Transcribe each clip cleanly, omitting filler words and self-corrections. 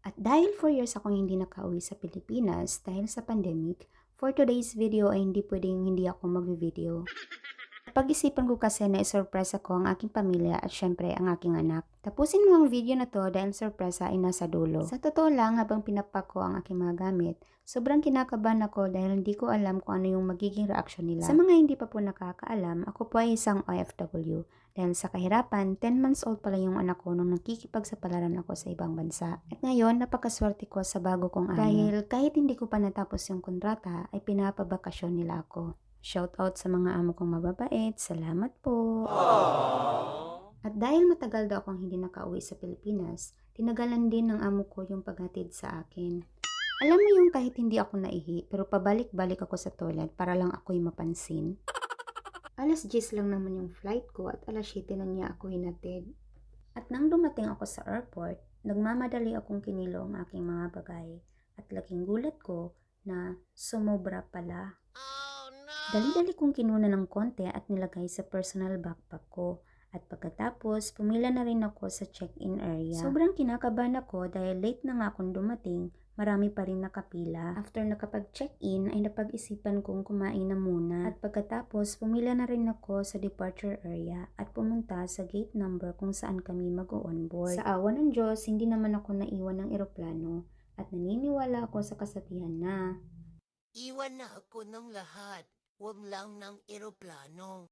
At dahil 4 years akong hindi nakauwi sa Pilipinas dahil sa pandemic, for today's video ay hindi pwedeng hindi ako mag-video. Pag-isipan ko kasi na isurpresa ko ang aking pamilya at syempre ang aking anak. Tapusin mo ang video na to dahil surpresa ay nasa dulo. Sa totoo lang, habang pinapak ko ang aking mga gamit, sobrang kinakabahan ako dahil hindi ko alam kung ano yung magiging reaksyon nila. Sa mga hindi pa po nakakaalam, ako po ay isang OFW. Dahil sa kahirapan, 10 months old pala yung anak ko nung nakikipagsapalaran ako sa ibang bansa. At ngayon, napakaswerte ko sa bago kong amo. Dahil kahit hindi ko pa natapos yung kontrata, ay pinapabakasyon nila ako. Shout out sa mga amo kong mababait. Salamat po. At dahil matagal daw akong hindi nakauwi sa Pilipinas, tinagalan din ng amo ko yung paghatid sa akin. Alam mo yung kahit hindi ako naihi, pero pabalik-balik ako sa toilet para lang ako'y mapansin. Alas 10 lang naman yung flight ko at alas 7 na niya ako hinatid. At nang dumating ako sa airport, nagmamadali akong kinilo ang aking mga bagay. At laking gulat ko na sumobra pala. Dali-dali kong kinuna ng konti at nilagay sa personal backpack ko. At pagkatapos, pumila na rin ako sa check-in area. Sobrang kinakabahan ako dahil late na nga akong dumating, marami pa rin nakapila. After nakapag-check-in ay napag-isipan kong kumain na muna. At pagkatapos, pumila na rin ako sa departure area at pumunta sa gate number kung saan kami mag-o-onboard. Sa awa ng Diyos, hindi naman ako naiwan ng eroplano at naniniwala ako sa kasabihan na Iwan na ako ng lahat. Huwag lang ng eroplano.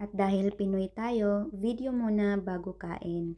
at dahil Pinoy tayo, video muna bago kain.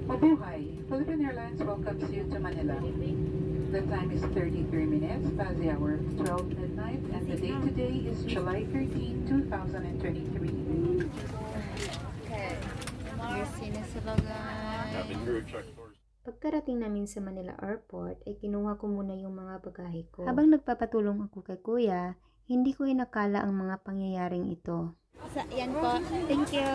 Mabuhay! Philippine Airlines welcomes you to Manila. The time is 33 minutes past the hour of 12 midnight and the date today is July 13, 2023. Busy na sila guys. Pagkarating namin sa Manila Airport ay kinuha ko muna yung mga bagahe ko. Habang nagpapatulong ako kay kuya, hindi ko inakala ang mga pangyayaring ito. Yan po. Thank you.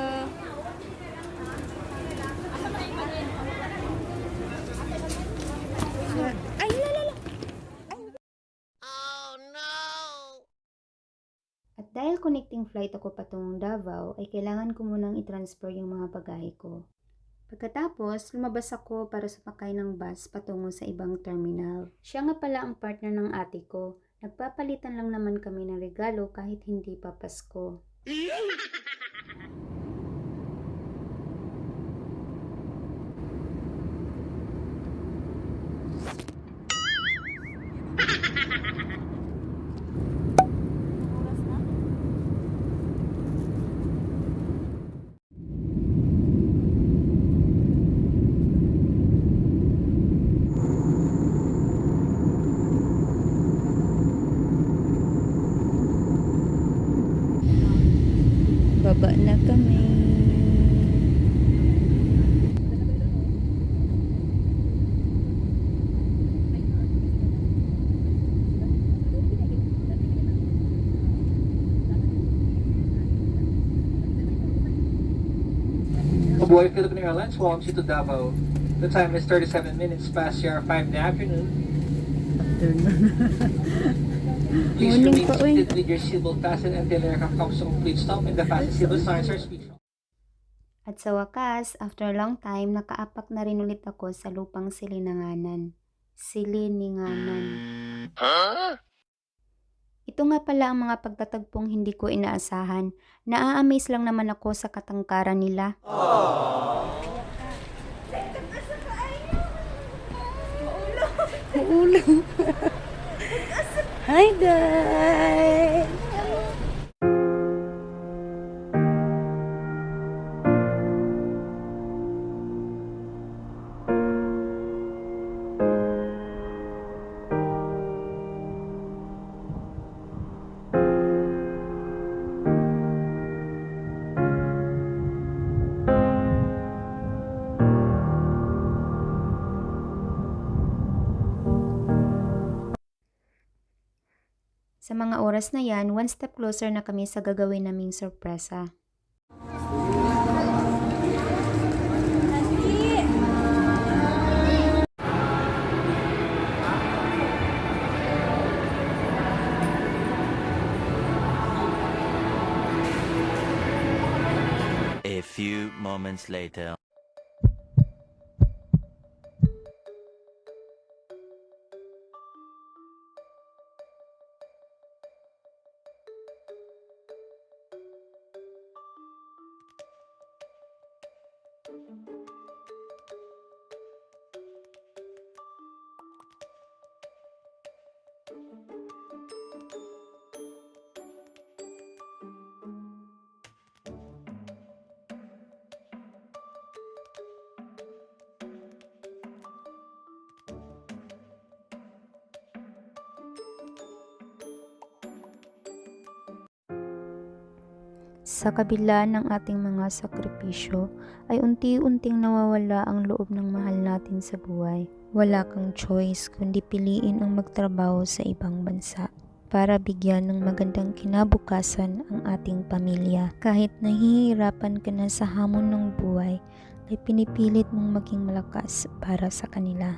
Ay, lalala. Oh no! At dahil connecting flight ako patungong Davao, ay kailangan ko munang i-transfer yung mga bagahe ko. Pagkatapos, lumabas ako para sumakay ng bus patungo sa ibang terminal. Siya nga pala ang partner ng ate ko. Nagpapalitan lang naman kami ng regalo kahit hindi pa Pasko. Baba na kami. Mabuhay Philippine Airlines welcomes you to Davao. The time is 37 minutes past the hour 5 in the afternoon. Please Morning remain po, seated with your seatbelt fastened until the aircraft comes to complete stop and the fasten seatbelt signs are switched off. At sa wakas, after a long time, nakaapak na rin ulit ako sa lupang Silinanganan. Silininganan. Ito nga pala ang mga pagtatagpong hindi ko inaasahan. Naa-amaze lang naman ako sa katangkaran nila. Ulo. Hi guys! Sa mga oras na yan, one step closer na kami sa gagawin naming sorpresa. A few moments later. Sa kabila ng ating mga sakripisyo, ay unti-unting nawawala ang loob ng mahal natin sa buhay. Wala kang choice kundi piliin ang magtrabaho sa ibang bansa para bigyan ng magandang kinabukasan ang ating pamilya. Kahit nahihirapan ka na sa hamon ng buhay, ay pinipilit mong maging malakas para sa kanila.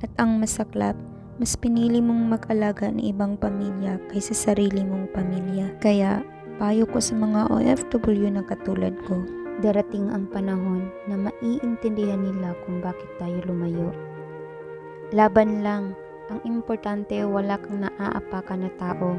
At ang masaklap, mas pinili mong mag-alaga ng ibang pamilya kaysa sarili mong pamilya. Kaya, payo ko sa mga OFW na katulad ko, darating ang panahon na maiintindihan nila kung bakit tayo lumayo. Laban lang, ang importante wala kang naaapakan na tao